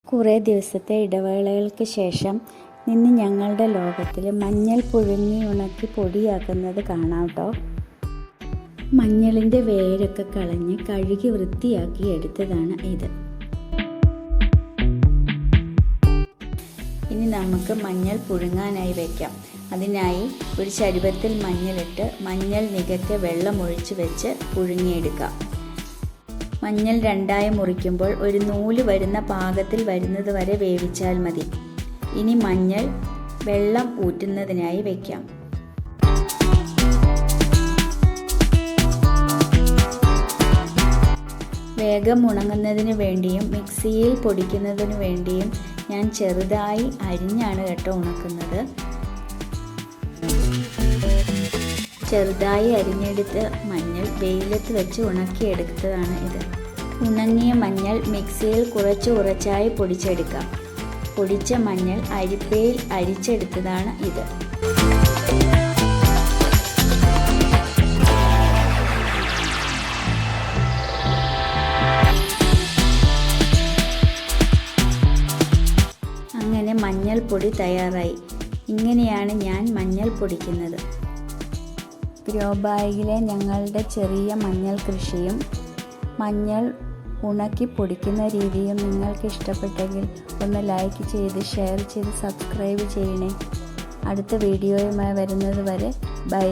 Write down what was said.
കുറേ ദിവസത്തെ ഇടവേളകൾക്ക് ശേഷം നിന്ന് ഞങ്ങളുടെ ലോകത്തിൽ മഞ്ഞൾ പുഴുങ്ങി ഉണക്കി പൊടിയാക്കുന്നത് കാണാം കേട്ടോ. മഞ്ഞളിൻ്റെ വേരൊക്കെ കളഞ്ഞ് കഴുകി വൃത്തിയാക്കി എടുത്തതാണ് ഇത്. ഇനി നമുക്ക് മഞ്ഞൾ പുഴുങ്ങാനായി വയ്ക്കാം. അതിനായി ഒരു ചരുവത്തിൽ മഞ്ഞളിട്ട് മഞ്ഞൾ നികക്കെ വെള്ളമൊഴിച്ച് വെച്ച് പുഴുങ്ങിയെടുക്കാം. മഞ്ഞൾ രണ്ടായി മുറിക്കുമ്പോൾ ഒരു നൂല് വരുന്ന പാകത്തിൽ വരുന്നത് വരെ വേവിച്ചാൽ മതി. ഇനി മഞ്ഞൾ വെള്ളം ഊറ്റുന്നതിനായി വയ്ക്കാം. വേഗം ഉണങ്ങുന്നതിന് വേണ്ടിയും മിക്സിയിൽ പൊടിക്കുന്നതിന് വേണ്ടിയും ഞാൻ ചെറുതായി അരിഞ്ഞാണ് കേട്ടോ ഉണക്കുന്നത്. ചെറുതായി അരിഞ്ഞെടുത്ത് മഞ്ഞൾ വെയിലത്ത് വെച്ച് ഉണക്കിയെടുത്തതാണ് ഇത്. ഉണങ്ങിയ മഞ്ഞൾ മിക്സിയിൽ കുറച്ചായി പൊടിച്ചെടുക്കാം. പൊടിച്ച മഞ്ഞൾ അരിപ്പയിൽ അരിച്ചെടുത്തതാണ് ഇത്. അങ്ങനെ മഞ്ഞൾപ്പൊടി തയ്യാറായി. ഇങ്ങനെയാണ് ഞാൻ മഞ്ഞൾ പൊടിക്കുന്നത്. ഗ്രോ ബാഗിലെ ഞങ്ങളുടെ ചെറിയ മഞ്ഞൾ കൃഷിയും മഞ്ഞൾ ഉണക്കി പൊടിക്കുന്ന രീതിയും നിങ്ങൾക്ക് ഇഷ്ടപ്പെട്ടെങ്കിൽ ഒന്ന് ലൈക്ക് ചെയ്ത് ഷെയർ ചെയ്ത് സബ്സ്ക്രൈബ് ചെയ്യണേ. അടുത്ത വീഡിയോയുമായി വരുന്നത് വരെ ബൈ.